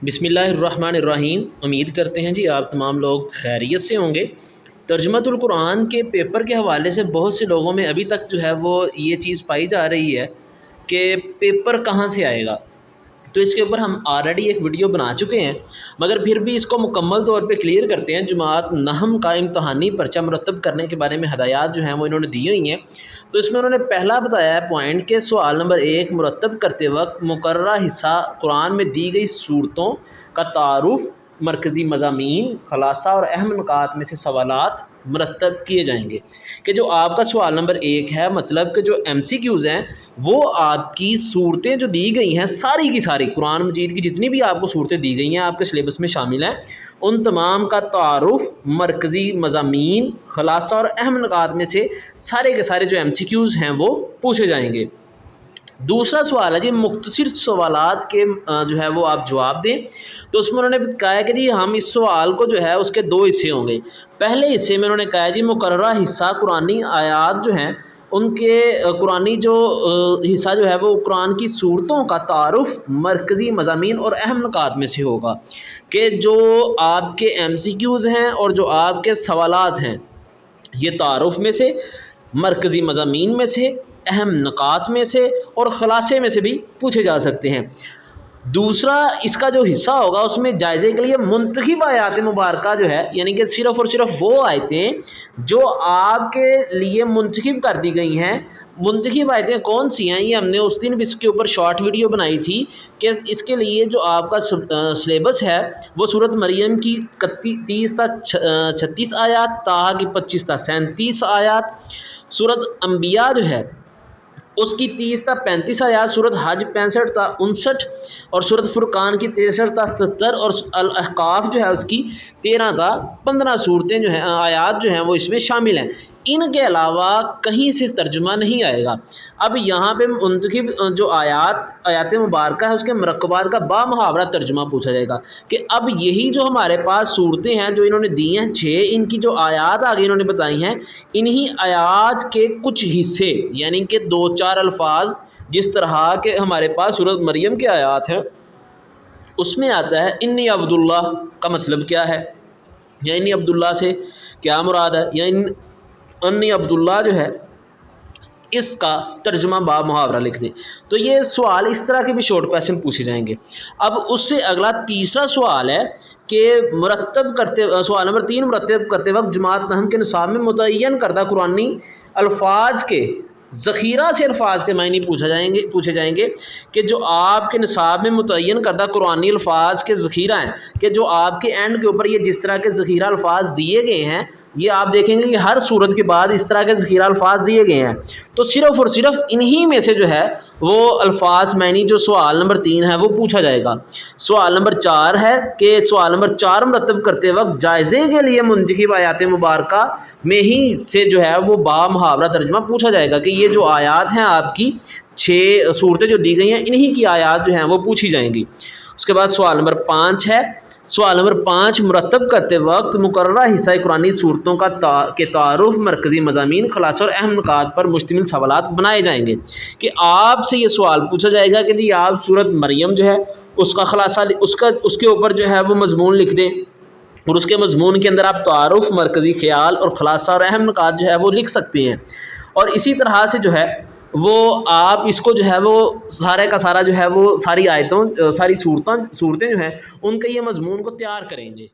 बिस्मिल्लाहिर्रहमानिर्रहीम। उम्मीद करते हैं जी आप तमाम लोग खैरियत से होंगे। तर्जुमतुल कुरान के पेपर के हवाले से बहुत से लोगों में अभी तक जो है वो ये चीज़ पाई जा रही है कि पेपर कहाँ से आएगा। तो इसके ऊपर हम ऑलरेडी एक वीडियो बना चुके हैं, मगर फिर भी इसको मुकम्मल तौर पे क्लियर करते हैं। जमात नहम का इम्तहानी पर्चा मुरतब करने के बारे में हदायत जो हैं वो इन्होंने दी हुई हैं। तो इसमें उन्होंने पहला बताया है पॉइंट के सवाल नंबर 1 मुरतब करते वक्त मुकर्ररा हिस्सा कुरान में दी गई सूरतों का तारुफ, मरकज़ी मज़ामीन, खलासा और अहम नुकात में से सवालात मुरतब किए जाएंगे। कि जो आपका सवाल नंबर 1 है, मतलब कि जो MCQs हैं वो आपकी सूरतें जो दी गई हैं सारी की सारी कुरान मजीद की जितनी भी आपको सूरतें दी गई हैं आपके सिलेबस में शामिल हैं, उन तमाम का तारुफ, मरकज़ी मज़ामीन, खलासा और अहम नुकात में से सारे के सारे जो MCQs हैं वो पूछे जाएंगे। दूसरा सवाल है जी मुख्तसर सवालात के जो है वो आप जवाब दें। तो उसमें उन्होंने कहा है कि जी हम इस सवाल को जो है उसके 2 हिस्से होंगे। पहले हिस्से में उन्होंने कहा है जी मुकर्ररा हिस्सा कुरानी आयात जो हैं उनके कुरानी जो हिस्सा जो है वो कुरान की सूरतों का तारुफ, मरकज़ी मज़ामीन और अहम नुकात में से होगा। कि जो आपके MCQs हैं और जो आपके सवालात हैं ये तारुफ में से, मरकज़ी मज़ामीन में से, अहम नुकात में से और ख़ुलासे में से भी पूछे जा सकते हैं। दूसरा इसका जो हिस्सा होगा उसमें जायज़े के लिए मुंतखब आयात मुबारका जो है, यानी कि सिर्फ़ और सिर्फ वो आयतें जो आपके लिए मुंतखब कर दी गई हैं। मुंतखब आयतें कौन सी हैं, ये हमने उस दिन भी इसके ऊपर शॉर्ट वीडियो बनाई थी कि इसके लिए जो आपका सिलेबस है वो सूरत मरियम की 30 तक 36 आयात, ताहा की 25 तक 37 आयात, सूरत अंबिया जो है उसकी 30 तक 35 आयात, सूरत हज 65 तक 59 और सूरत फुरकान की 63 तक 77 और अल अहकाफ जो है उसकी 13 तक 15 सूरतें जो हैं आयात जो हैं वो इसमें शामिल हैं। इनके अलावा कहीं से तर्जुमा नहीं आएगा। अब यहाँ पे मुंतखब जो आयात मुबारका है उसके मरकबात का बामुहावरा तर्जुमा पूछा जाएगा। कि अब यही जो हमारे पास सूरतें हैं जो इन्होंने दी हैं 6, इनकी जो आयात आगे इन्होंने बताई हैं, इन्हीं आयात के कुछ हिस्से यानी कि 2-4 अल्फाज, जिस तरह के हमारे पास सूरत मरियम के आयात हैं उसमें आता है इन्नी अब्दुल्ला का मतलब क्या है, या इन्नी अब्दुल्ला से क्या मुराद है, या अन्नी अब्दुल्ला जो है इसका तर्जुमा बा मुहावरा लिख दें। तो ये सवाल इस तरह के भी शॉर्ट क्वेश्चन पूछे जाएंगे। अब उससे अगला तीसरा सवाल है कि मुरतब करते सवाल नंबर 3 मुरतब करते वक्त जमात नहम के निसाब में मुतय्यन करदा कुरानी अल्फाज के ज़ख़ीरा से अल्फाज के मायने पूछे जाएंगे कि जो आपके निसाब में मुतय्यन करदा कुरानी अल्फाज के ज़ख़ीरा हैं, कि जो आपके एंड के ऊपर ये जिस तरह के ज़ख़ीरा अल्फाज दिए गए हैं, ये आप देखेंगे कि हर सूरत के बाद इस तरह के ज़ख़ीरा अल्फाज दिए गए हैं। तो सिर्फ़ और सिर्फ इन्हीं में से जो है वो अल्फाज मायने जो सवाल नंबर 3 है वो पूछा जाएगा। सवाल नंबर 4 है कि सवाल नंबर 4 मुरतब करते वक्त जायज़े के लिए मुंतखब आयात मुबारका में ही से जो है वो बा मुहावरा तर्जुमा पूछा जाएगा। कि ये जो आयात हैं आपकी 6 सूरतें जो दी गई हैं इन्हीं की आयात जो हैं वो पूछी जाएंगी। उसके बाद सवाल नंबर 5 है, सवाल नंबर 5 मुरतब करते वक्त मुकर्ररा हिस्सा कुरानी सूरतों का के तारुफ, मरकज़ी मज़ामीन, खलासा और अहम नुकात पर मुश्तमिल सवालात बनाए जाएंगे। कि आपसे ये सवाल पूछा जाएगा कि जी आप सूरत मरियम जो है उसका खलासा उसके ऊपर जो है वो मजमून लिख दें और उसके मजमून के अंदर आप तारुफ, मरकज़ी ख्याल और खलासा और अहम नुकात जो है वो लिख सकते हैं। और इसी तरह से जो है वो आप इसको जो है वो सारे का सारा जो है वो सारी आयतों सारी सूरतें जो हैं उनके ये मजमून को तैयार करेंगे।